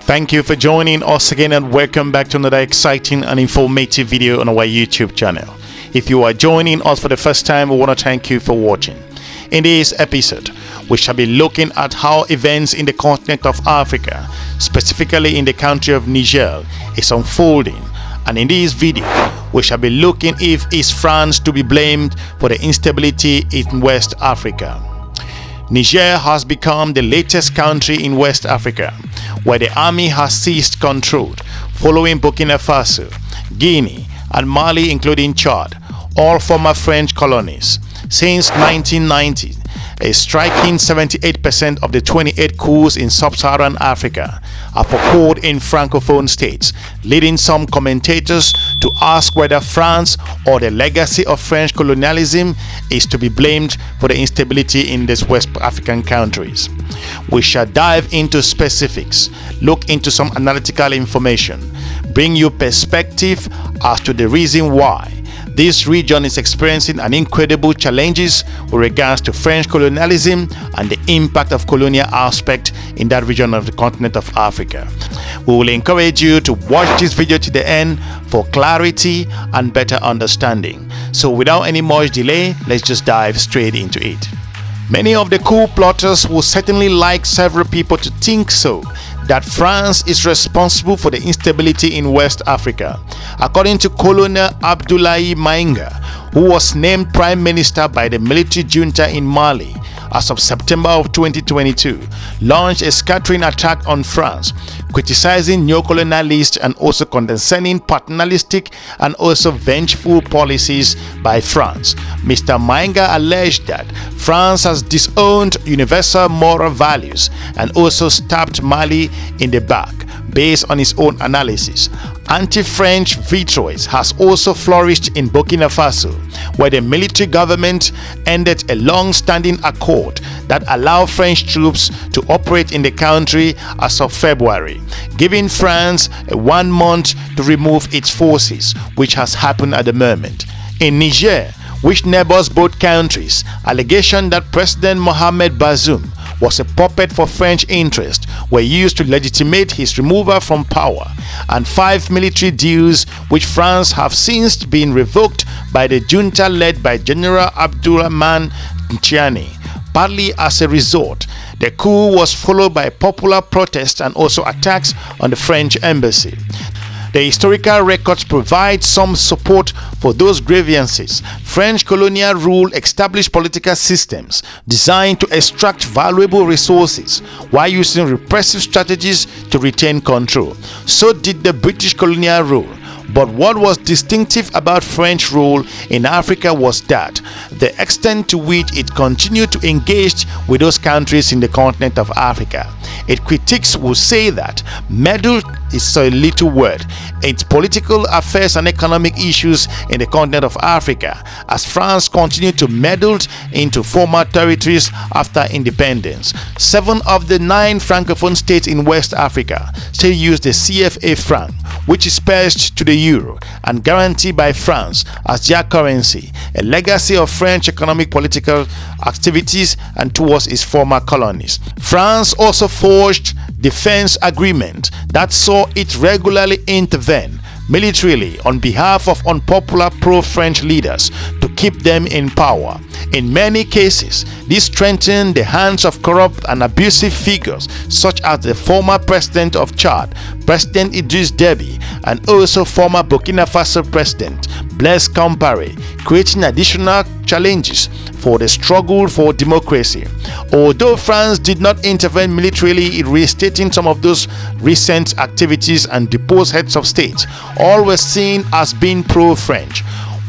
Thank you for joining us again and welcome back to another exciting and informative video on our YouTube channel. If you are joining us for the first time, we want to thank you for watching. In this episode, we shall be looking at how events in the continent of Africa, specifically in the country of Niger, is unfolding. And in this video, we shall be looking if is France to be blamed for the instability in West Africa. Niger has become the latest country in West Africa, where the army has seized control, following Burkina Faso, Guinea, and Mali, including Chad, all former French colonies. Since 1990, a striking 78% of the 28 coups in sub-Saharan Africa have occurred in Francophone states, leading some commentators to ask whether France or the legacy of French colonialism is to be blamed for the instability in these West African countries. We shall dive into specifics, look into some analytical information, bring you perspective as to the reason why this region is experiencing an incredible challenges with regards to French colonialism and the impact of colonial aspect in that region of the continent of Africa. We will encourage you to watch this video to the end for clarity and better understanding. So without any much delay, let's just dive straight into it. Many of the coup plotters will certainly like several people to think so, that France is responsible for the instability in West Africa. According to Colonial Abdoulaye Maïga, who was named Prime Minister by the military junta in Mali as of September of 2022, launched a scattering attack on France, criticizing neo-colonialist and also condescending, paternalistic and also vengeful policies by France. Mr. Maïga alleged that France has disowned universal moral values and also stabbed Mali in the back. Based on his own analysis, anti-French vitriol has also flourished in Burkina Faso, where the military government ended a long-standing accord that allowed French troops to operate in the country as of February, giving France 1 month to remove its forces, which has happened at the moment. In Niger, which neighbors both countries, allegation that President Mohamed Bazoum was a puppet for French interests were used to legitimate his removal from power, and 5 military deals which France have since been revoked by the junta led by General Abdourahmane Tiani. Partly as a result, the coup was followed by popular protests and also attacks on the French embassy. The historical records provide some support for those grievances. French colonial rule established political systems designed to extract valuable resources while using repressive strategies to retain control. So did the British colonial rule. But what was distinctive about French rule in Africa was that the extent to which it continued to engage with those countries in the continent of Africa. Its critics will say that meddle is a little word. Its political affairs and economic issues in the continent of Africa, as France continued to meddle into former territories after independence. 7 of the 9 francophone states in West Africa still use the CFA franc, which is pledged to the euro and guaranteed by France as their currency, a legacy of French economic political activities and towards its former colonies. France also forged defense agreement that saw it regularly intervene militarily on behalf of unpopular pro-French leaders to keep them in power. In many cases, this strengthened the hands of corrupt and abusive figures such as the former president of Chad, President Idriss Deby, and also former Burkina Faso President Blaise Compaoré, creating additional challenges for the struggle for democracy. Although France did not intervene militarily in restating some of those recent activities and deposed heads of state, all were seen as being pro-French.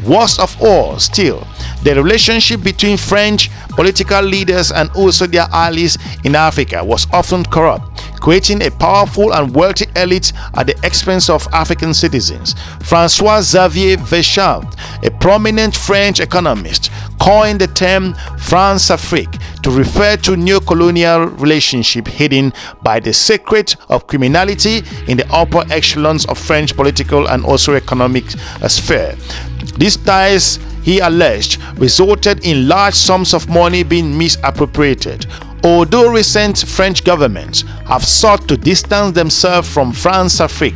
Worst of all, still, the relationship between French political leaders and also their allies in Africa was often corrupt, creating a powerful and wealthy elite at the expense of African citizens. François-Xavier Verschaft, a prominent French economist, coined the term France-Afrique to refer to neo-colonial relationship hidden by the secret of criminality in the upper echelons of French political and also economic sphere. These ties, he alleged, resulted in large sums of money being misappropriated. Although recent French governments have sought to distance themselves from France-Afrique,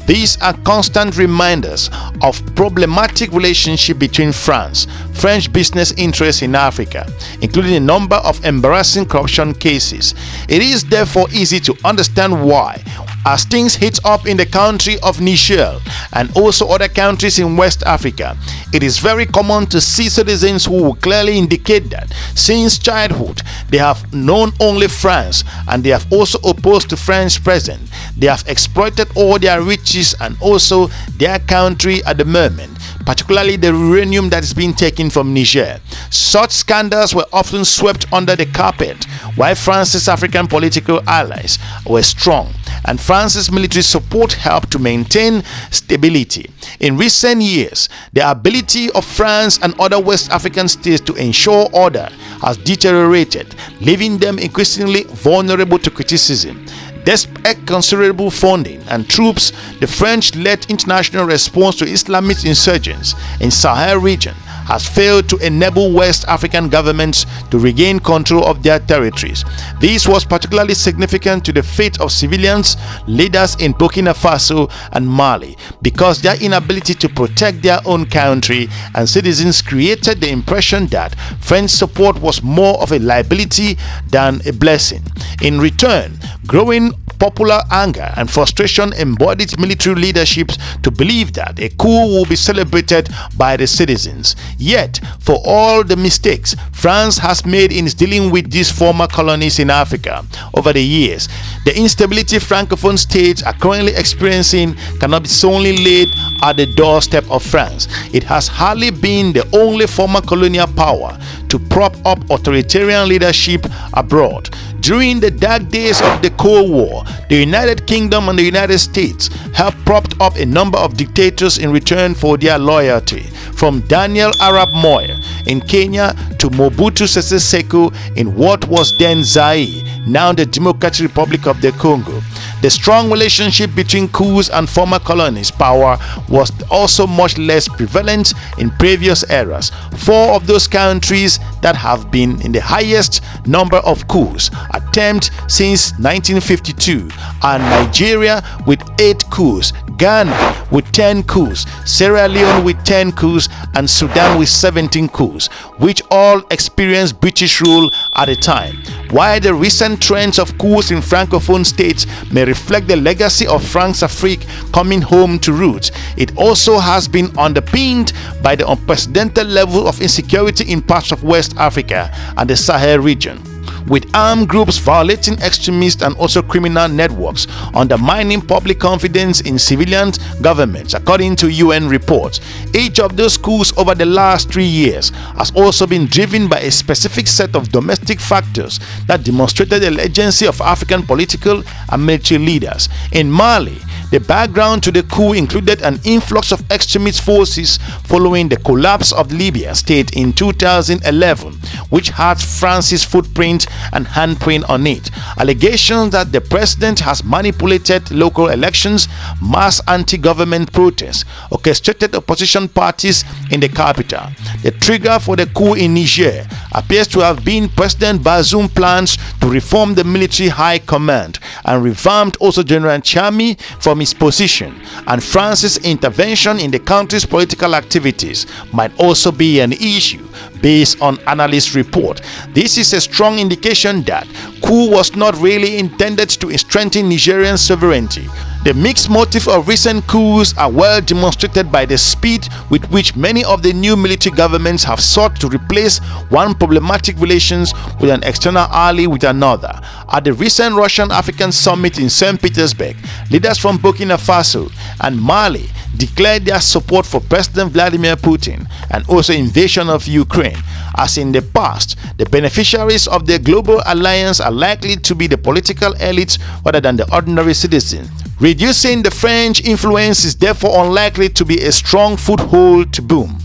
these are constant reminders of problematic relationship between France, French business interests in Africa, including a number of embarrassing corruption cases. It is therefore easy to understand why, as things heat up in the country of Niger and also other countries in West Africa, it is very common to see citizens who will clearly indicate that since childhood they have known only France and they have also opposed to French presence. They have exploited all their riches and also their country at the moment, particularly the uranium that is being taken from Niger. Such scandals were often swept under the carpet, while France's African political allies were strong, and France's military support helped to maintain stability. In recent years, the ability of France and other West African states to ensure order has deteriorated, leaving them increasingly vulnerable to criticism. Despite considerable funding and troops, the French-led international response to Islamist insurgents in Sahel region has failed to enable West African governments to regain control of their territories. This was particularly significant to the fate of civilians leaders in Burkina Faso and Mali, because their inability to protect their own country and citizens created the impression that French support was more of a liability than a blessing. In return, growing popular anger and frustration embodied military leaderships to believe that a coup will be celebrated by the citizens. Yet, for all the mistakes France has made in dealing with these former colonies in Africa over the years, the instability Francophone states are currently experiencing cannot be solely laid at the doorstep of France. It has hardly been the only former colonial power to prop up authoritarian leadership abroad. During the dark days of the Cold War, the United Kingdom and the United States have propped up a number of dictators in return for their loyalty, from Daniel Arap Moi in Kenya to Mobutu Sese Seko in what was then Zaire, now the Democratic Republic of the Congo. The strong relationship between coups and former colonies power was also much less prevalent in previous eras. 4 of those countries that have been in the highest number of coups attempts since 1952 are Nigeria with 8 coups, Ghana with 10 coups, Sierra Leone with 10 coups, and Sudan with 17 coups, which all experienced British rule at the time. While the recent trends of coups in Francophone states may reflect the legacy of France-Afrique coming home to roots, it also has been underpinned by the unprecedented level of insecurity in parts of West Africa and the Sahel region, with armed groups violating extremist and also criminal networks, undermining public confidence in civilian governments, according to UN reports. Each of those coups over the last 3 years has also been driven by a specific set of domestic factors that demonstrated the legitimacy of African political and military leaders. In Mali, the background to the coup included an influx of extremist forces following the collapse of Libya state in 2011, which had France's footprint and handprint on it. Allegations that the president has manipulated local elections, mass anti-government protests, orchestrated opposition parties in the capital. The trigger for the coup in Niger appears to have been President Bazoum's plans to reform the military high command and revamped also General Niamey from his position, and France's intervention in the country's political activities might also be an issue based on analyst report. This is a strong indication that coup was not really intended to strengthen Nigerian sovereignty. The mixed motive of recent coups are well demonstrated by the speed with which many of the new military governments have sought to replace one problematic relations with an external ally with another. At the recent Russian-African summit in St. Petersburg, leaders from Burkina Faso and Mali declared their support for President Vladimir Putin and also invasion of Ukraine. As in the past, the beneficiaries of the global alliance are likely to be the political elites rather than the ordinary citizens. Reducing the French influence is therefore unlikely to be a strong foothold to boom.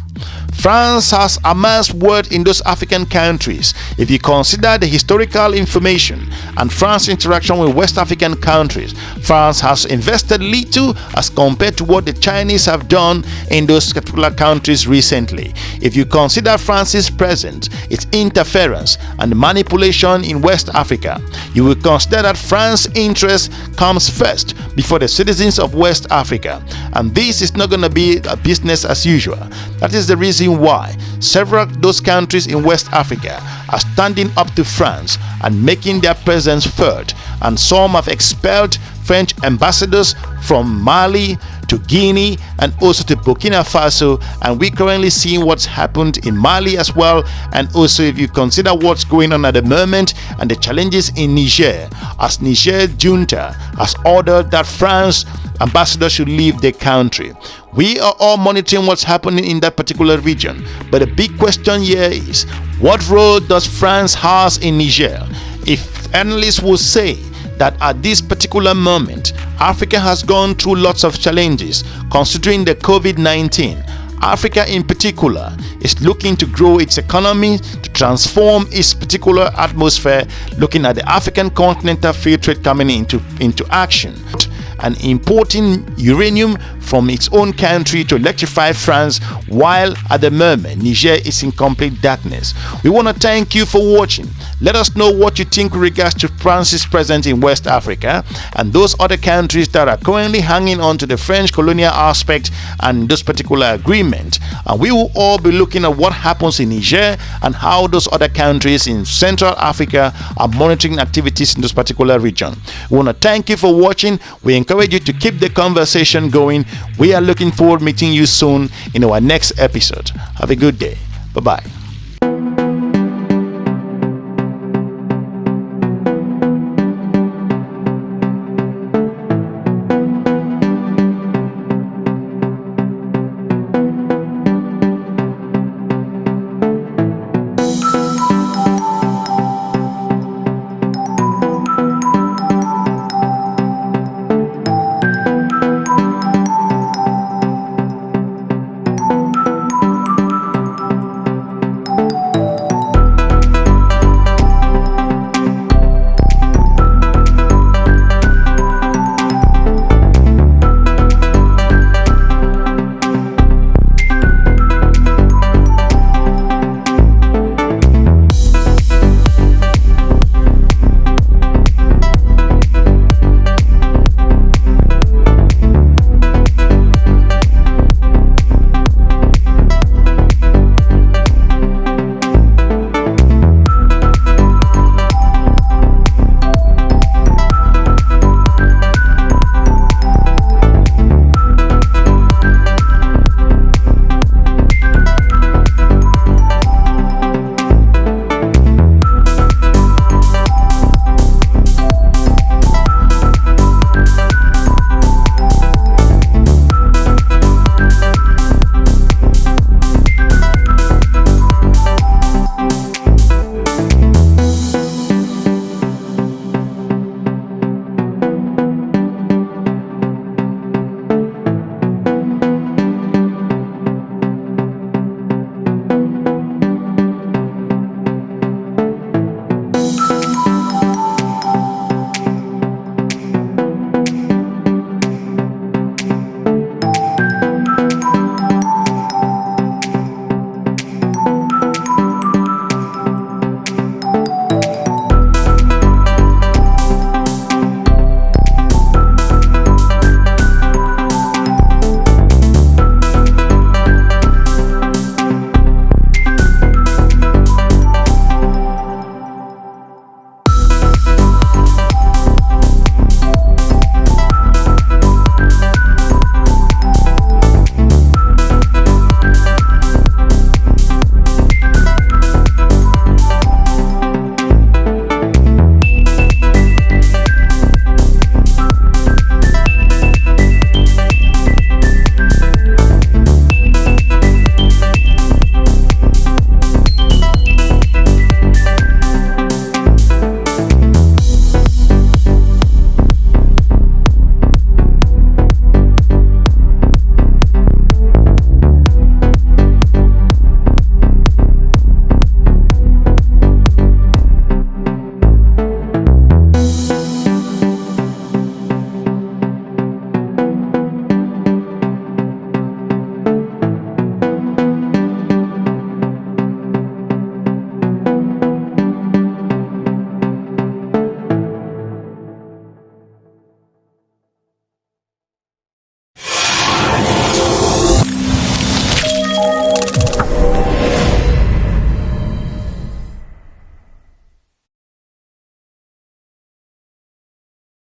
France has amassed wealth in those African countries. If you consider the historical information and France's interaction with West African countries, France has invested little as compared to what the Chinese have done in those particular countries recently. If you consider France's presence, its interference and manipulation in West Africa, you will consider that France's interest comes first before the citizens of West Africa, and this is not going to be a business as usual. That is the reason why several of those countries in West Africa are standing up to France and making their presence felt, and some have expelled French ambassadors from Mali to Guinea and also to Burkina Faso, and we're currently seeing what's happened in Mali as well. And also if you consider what's going on at the moment and the challenges in Niger, as Niger junta has ordered that France ambassador should leave the country. We are all monitoring what's happening in that particular region, but the big question here is, what role does France has in Niger? If analysts will say that at this particular moment, Africa has gone through lots of challenges considering the COVID-19. Africa in particular is looking to grow its economy, to transform its particular atmosphere, looking at the African continental free trade coming into action, and importing uranium from its own country to electrify France, while at the moment Niger is in complete darkness. We want to thank you for watching. Let us know what you think with regards to France's presence in West Africa and those other countries that are currently hanging on to the French colonial aspect and this particular agreement. And we will all be looking at what happens in Niger and how those other countries in Central Africa are monitoring activities in this particular region. We want to thank you for watching. We encourage you to keep the conversation going. We are looking forward to meeting you soon in our next episode. Have a good day. Bye-bye.